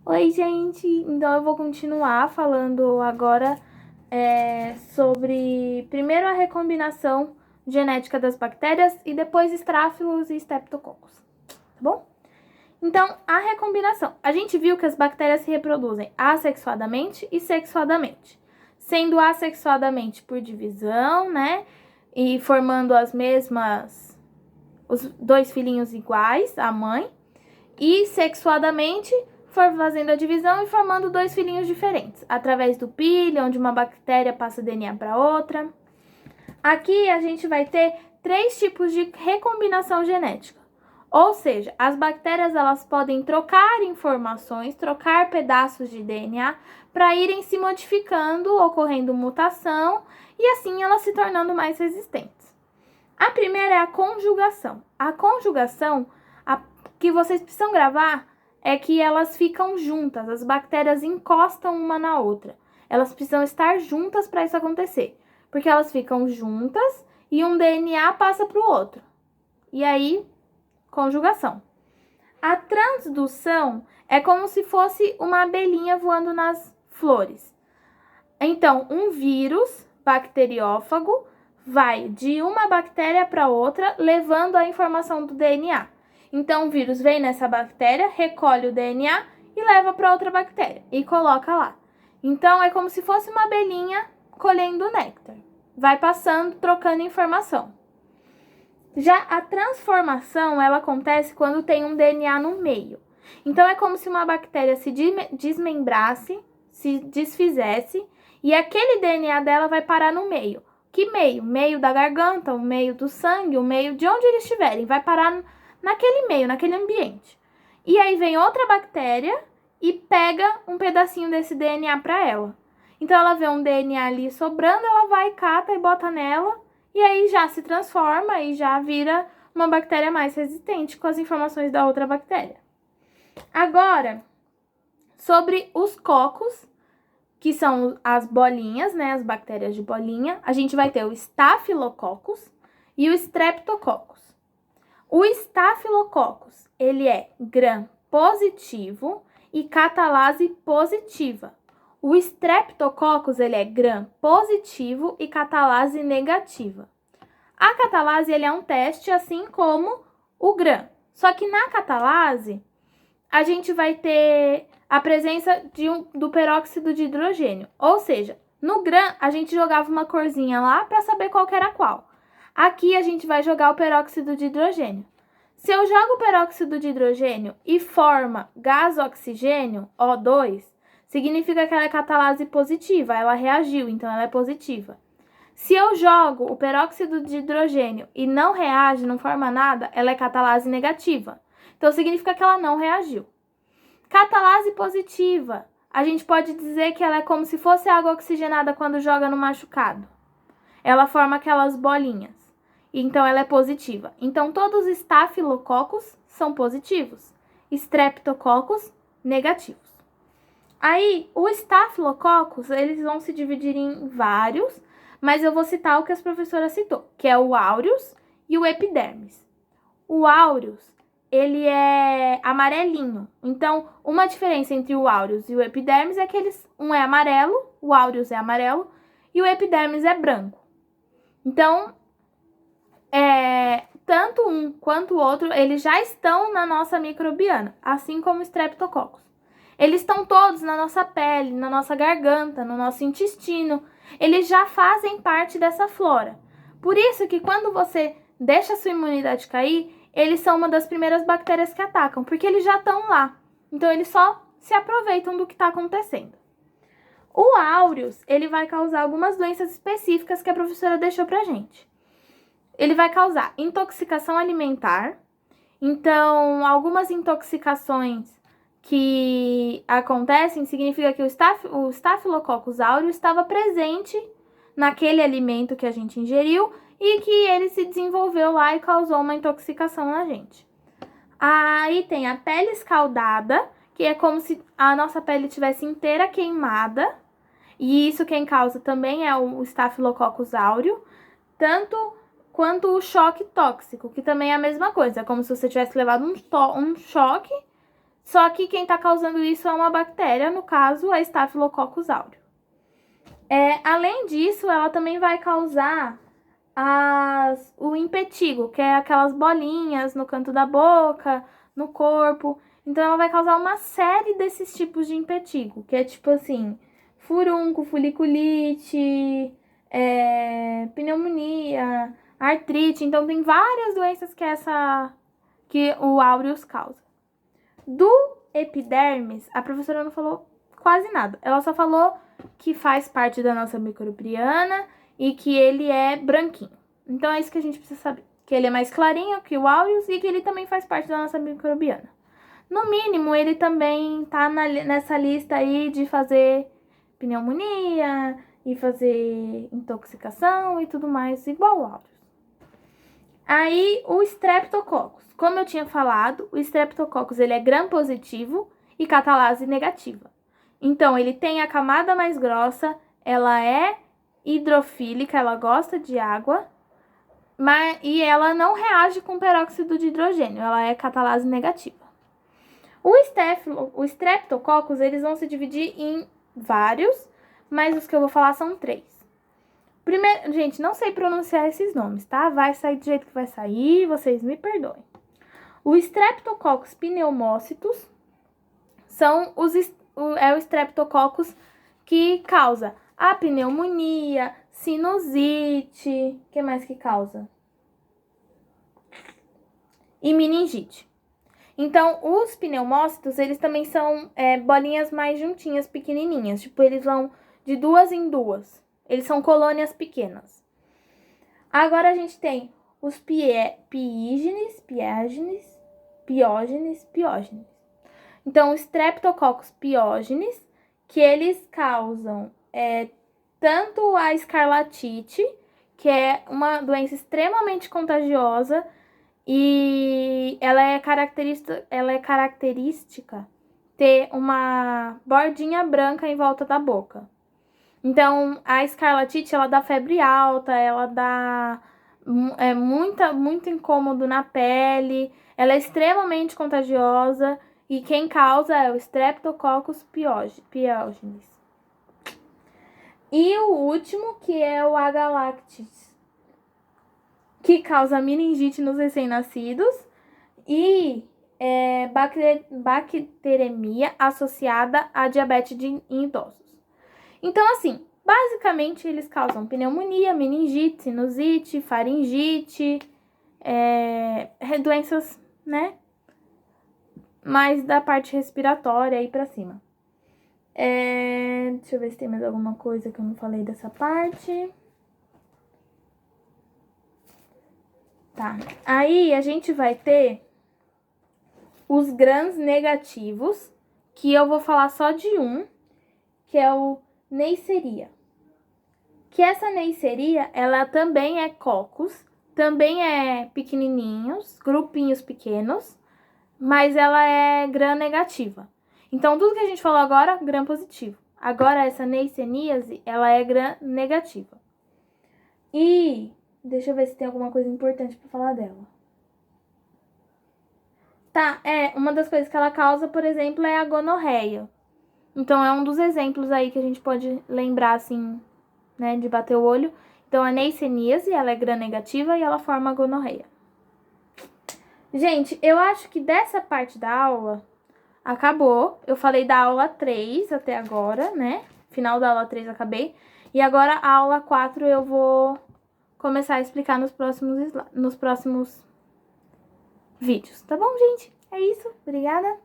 Oi, gente! Então eu vou continuar falando agora sobre primeiro a recombinação genética das bactérias e depois estráfilos e streptococcus, tá bom? Então, a recombinação. A gente viu que as bactérias se reproduzem assexuadamente e sexuadamente. Sendo assexuadamente por divisão, né? E formando os dois filhinhos iguais à mãe. E sexuadamente fazendo a divisão e formando dois filhinhos diferentes, através do pile, onde uma bactéria passa DNA para outra. Aqui a gente vai ter 3 tipos de recombinação genética. Ou seja, as bactérias elas podem trocar informações, trocar pedaços de DNA para irem se modificando, ocorrendo mutação e assim elas se tornando mais resistentes. A primeira é a conjugação. A conjugação, que vocês precisam gravar, é que elas ficam juntas, as bactérias encostam uma na outra. Elas precisam estar juntas para isso acontecer, porque elas ficam juntas e um DNA passa para o outro. E aí, conjugação. A transdução é como se fosse uma abelhinha voando nas flores. Então, um vírus bacteriófago vai de uma bactéria para outra, levando a informação do DNA. Então, o vírus vem nessa bactéria, recolhe o DNA e leva para outra bactéria e coloca lá. Então, é como se fosse uma abelhinha colhendo néctar. Vai passando, trocando informação. Já a transformação, ela acontece quando tem um DNA no meio. Então, é como se uma bactéria se desmembrasse, se desfizesse, e aquele DNA dela vai parar no meio. Que meio? Meio da garganta, o meio do sangue, o meio de onde eles estiverem. Vai parar naquele meio, naquele ambiente. E aí vem outra bactéria e pega um pedacinho desse DNA para ela. Então, ela vê um DNA ali sobrando, ela vai, cata e bota nela. E aí já se transforma e já vira uma bactéria mais resistente com as informações da outra bactéria. Agora, sobre os cocos, que são as bolinhas, né, as bactérias de bolinha, a gente vai ter o Staphylococcus e o Streptococcus. O Staphylococcus, ele é gram positivo e catalase positiva. O Streptococcus, ele é gram positivo e catalase negativa. A catalase, ele é um teste, assim como o gram. Só que na catalase, a gente vai ter a presença do peróxido de hidrogênio. Ou seja, no gram, a gente jogava uma corzinha lá para saber qual que era qual. Aqui, a gente vai jogar o peróxido de hidrogênio. Se eu jogo o peróxido de hidrogênio e forma gás oxigênio, O2, significa que ela é catalase positiva, ela reagiu, então ela é positiva. Se eu jogo o peróxido de hidrogênio e não reage, não forma nada, ela é catalase negativa. Então, significa que ela não reagiu. Catalase positiva, a gente pode dizer que ela é como se fosse água oxigenada quando joga no machucado. Ela forma aquelas bolinhas. Então, ela é positiva. Então, todos os estafilococos são positivos. Streptococcus, negativos. Aí, o estafilococcus, eles vão se dividir em vários, mas eu vou citar o que as professoras citou, que é o aureus e o epidermis. O aureus, ele é amarelinho. Então, uma diferença entre o aureus e o epidermis é que um é amarelo, o aureus é amarelo, e o epidermis é branco. Então, tanto um quanto o outro, eles já estão na nossa microbiana, assim como o streptococcus. Eles estão todos na nossa pele, na nossa garganta, no nosso intestino. Eles já fazem parte dessa flora. Por isso que quando você deixa a sua imunidade cair, eles são uma das primeiras bactérias que atacam, porque eles já estão lá. Então, eles só se aproveitam do que está acontecendo. O aureus, ele vai causar algumas doenças específicas que a professora deixou pra gente. Ele vai causar intoxicação alimentar. Então, algumas intoxicações que acontecem significa que o Staphylococcus aureus estava presente naquele alimento que a gente ingeriu e que ele se desenvolveu lá e causou uma intoxicação na gente. Aí tem a pele escaldada, que é como se a nossa pele tivesse inteira queimada, e isso quem causa também é o Staphylococcus aureus, tanto quanto o choque tóxico, que também é a mesma coisa, é como se você tivesse levado um choque, Só que quem tá causando isso é uma bactéria, no caso, a Staphylococcus aureus. Além disso, ela também vai causar o impetigo, que é aquelas bolinhas no canto da boca, no corpo. Então, ela vai causar uma série desses tipos de impetigo, que é tipo assim, furúnculo, foliculite, pneumonia, artrite. Então, tem várias doenças que o aureus causa. Do epidermis, a professora não falou quase nada. Ela só falou que faz parte da nossa microbiana e que ele é branquinho. Então é isso que a gente precisa saber. Que ele é mais clarinho que o aureus e que ele também faz parte da nossa microbiana. No mínimo, ele também tá nessa lista aí de fazer pneumonia e fazer intoxicação e tudo mais, igual o aureus. Aí, o Streptococcus. Como eu tinha falado, o Streptococcus ele é gram-positivo e catalase negativa. Então, ele tem a camada mais grossa, ela é hidrofílica, ela gosta de água, e ela não reage com peróxido de hidrogênio, ela é catalase negativa. O Streptococcus, eles vão se dividir em vários, mas os que eu vou falar são 3. Primeiro, gente, não sei pronunciar esses nomes, tá? Vai sair do jeito que vai sair, vocês me perdoem. O Streptococcus pneumócitos é o Streptococcus que causa a pneumonia, sinusite, o que mais que causa? E meningite. Então, os pneumócitos, eles também são bolinhas mais juntinhas, pequenininhas. Tipo, eles vão de 2 em 2. Eles são colônias pequenas. Agora, a gente tem os piógenes. Então, os Streptococcus piógenes, que eles causam tanto a escarlatite, que é uma doença extremamente contagiosa, e ela é característica ter uma bordinha branca em volta da boca. Então, a escarlatite, ela dá febre alta, ela dá muito incômodo na pele, ela é extremamente contagiosa e quem causa é o Streptococcus piógenes. E o último, que é o agalactis, que causa meningite nos recém-nascidos e bacteremia associada a diabetes em idosos. Então, assim, basicamente eles causam pneumonia, meningite, sinusite, faringite, doenças, né? Mais da parte respiratória aí pra cima. Deixa eu ver se tem mais alguma coisa que eu não falei dessa parte. Tá. Aí a gente vai ter os grãos negativos, que eu vou falar só de um, que é o Neisseria. Que essa Neisseria, ela também é cocos, também é pequenininhos, grupinhos pequenos, mas ela é gram negativa. Então, tudo que a gente falou agora, gram positivo. Agora, essa Neisseríase, ela é gram negativa. E deixa eu ver se tem alguma coisa importante pra falar dela. Tá, uma das coisas que ela causa, por exemplo, é a gonorreia. Então, é um dos exemplos aí que a gente pode lembrar, assim, né, de bater o olho. Então, a neisseríase, ela é gram-negativa e ela forma a gonorreia. Gente, eu acho que dessa parte da aula acabou. Eu falei da aula 3 até agora, né? Final da aula 3 eu acabei. E agora a aula 4 eu vou começar a explicar nos próximos vídeos. Tá bom, gente? É isso. Obrigada.